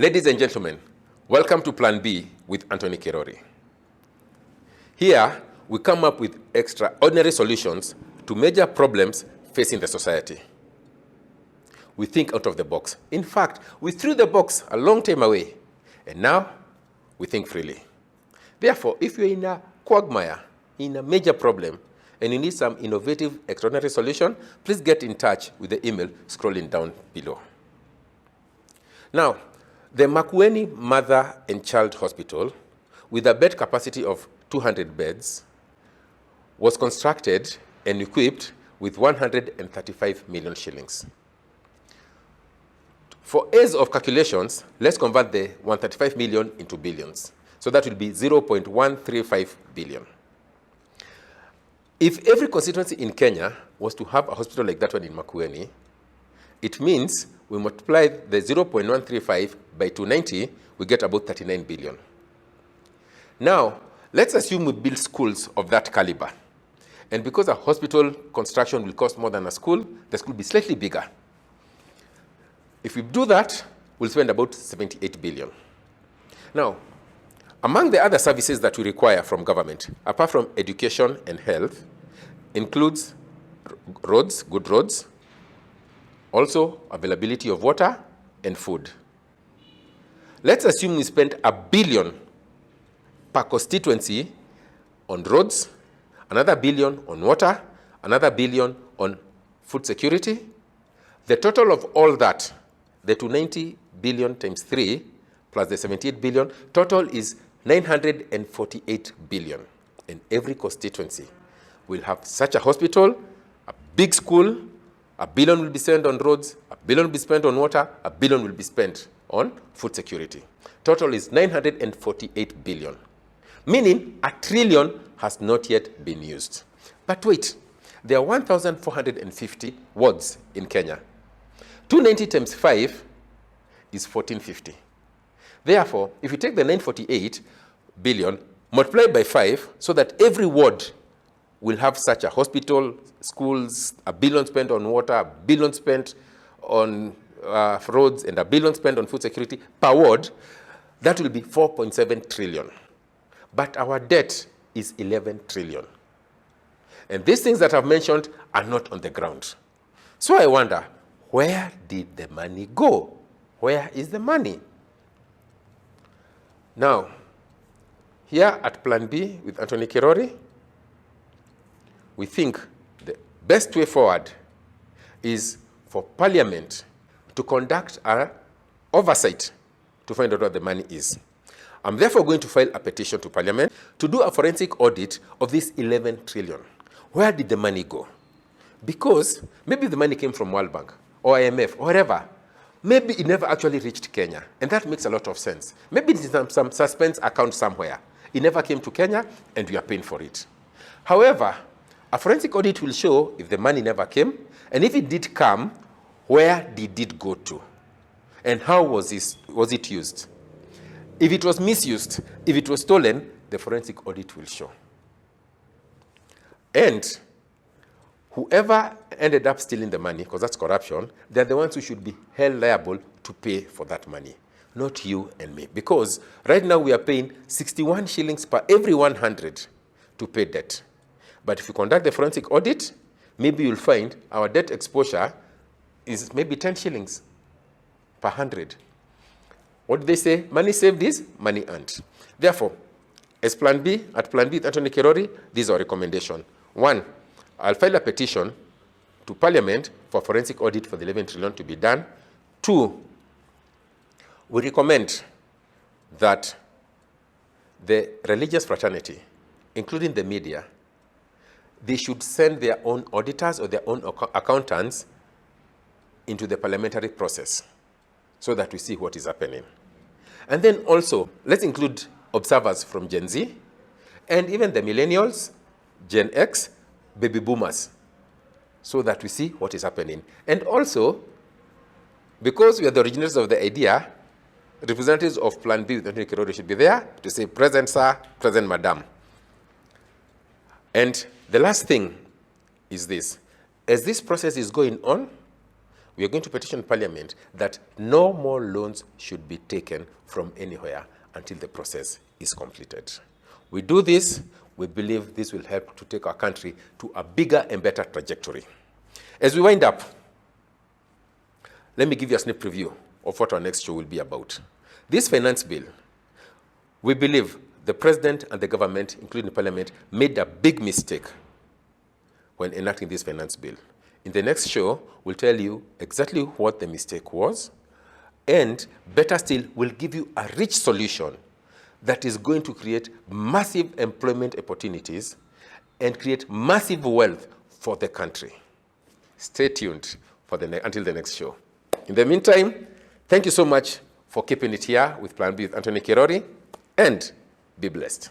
Ladies and gentlemen, welcome to Plan B with Anthony Kirori. Here, we come up with extraordinary solutions to major problems facing the society. We think out of the box. In fact, we threw the box a long time away, and now we think freely. Therefore, if you're in a quagmire, in a major problem, and you need some innovative, extraordinary solution, please get in touch with the email scrolling down below. Now, the Makueni Mother and Child Hospital, with a bed capacity of 200 beds, was constructed and equipped with 135 million shillings. For ease of calculations, let's convert the 135 million into billions. So that will be 0.135 billion. If every constituency in Kenya was to have a hospital like that one in Makueni, it means we multiply the 0.135 by 290, we get about 39 billion. Now, let's assume we build schools of that caliber. And because a hospital construction will cost more than a school, the school will be slightly bigger. If we do that, we'll spend about 78 billion. Now, among the other services that we require from government, apart from education and health, includes roads, good roads, also availability of water and food. Let's assume we spend $1 billion per constituency on roads, another $1 billion on water, another $1 billion on food security. The total of all that, the 290 billion times 3 plus the 78 billion, total is 948 billion. And every constituency will have such a hospital, a big school, $1 billion will be spent on roads, $1 billion will be spent on water, $1 billion will be spent on food security. Total is 948 billion. Meaning $1 trillion has not yet been used. But wait, there are 1,450 wards in Kenya. 290 times 5 is 1,450. Therefore, if you take the 948 billion, multiply by 5, so that every ward will have such a hospital, schools, $1 billion spent on water, $1 billion spent on roads, and $1 billion spent on food security per ward, that will be 4.7 trillion. But our debt is 11 trillion. And these things that I've mentioned are not on the ground. So I wonder, where did the money go? Where is the money? Now, here at Plan B with Anthony Kirori, we think the best way forward is for Parliament to conduct an oversight to find out what the money is. I'm therefore going to file a petition to Parliament to do a forensic audit of this 11 trillion. Where did the money go? Because maybe the money came from World Bank or IMF or wherever. Maybe it never actually reached Kenya, and that makes a lot of sense. Maybe it's in some suspense account somewhere. It never came to Kenya, and we are paying for it. However, a forensic audit will show if the money never came, and if it did come, where did it go to? And how was it used? If it was misused, if it was stolen, the forensic audit will show. And whoever ended up stealing the money, because that's corruption, they're the ones who should be held liable to pay for that money, not you and me. Because right now we are paying 61 shillings per every 100 to pay debt. But if you conduct the forensic audit, maybe you'll find our debt exposure is maybe 10 shillings per 100. What do they say? Money saved is money earned. Therefore, as Plan B, at Plan B with Anthony Kirori, these are recommendations. 1, I'll file a petition to Parliament for forensic audit for the 11 trillion to be done. 2, we recommend that the religious fraternity, including the media, they should send their own auditors or their own accountants into the parliamentary process so that we see what is happening. And then also, let's include observers from Gen Z and even the millennials, Gen X, baby boomers, so that we see what is happening. And also, because we are the originators of the idea, representatives of Plan B with Anthony Kirori should be there to say, present sir, present madam. And the last thing is this. As this process is going on, we are going to petition Parliament that no more loans should be taken from anywhere until the process is completed. We do this, we believe this will help to take our country to a bigger and better trajectory. As we wind up, let me give you a sneak preview of what our next show will be about. This finance bill, we believe the President and the government, including the Parliament, made a big mistake when enacting this finance bill. In the next show, we'll tell you exactly what the mistake was, and better still, we'll give you a rich solution that is going to create massive employment opportunities and create massive wealth for the country. Stay tuned for until the next show. In the meantime, thank you so much for keeping it here with Plan B with Anthony Kirori, and be blessed.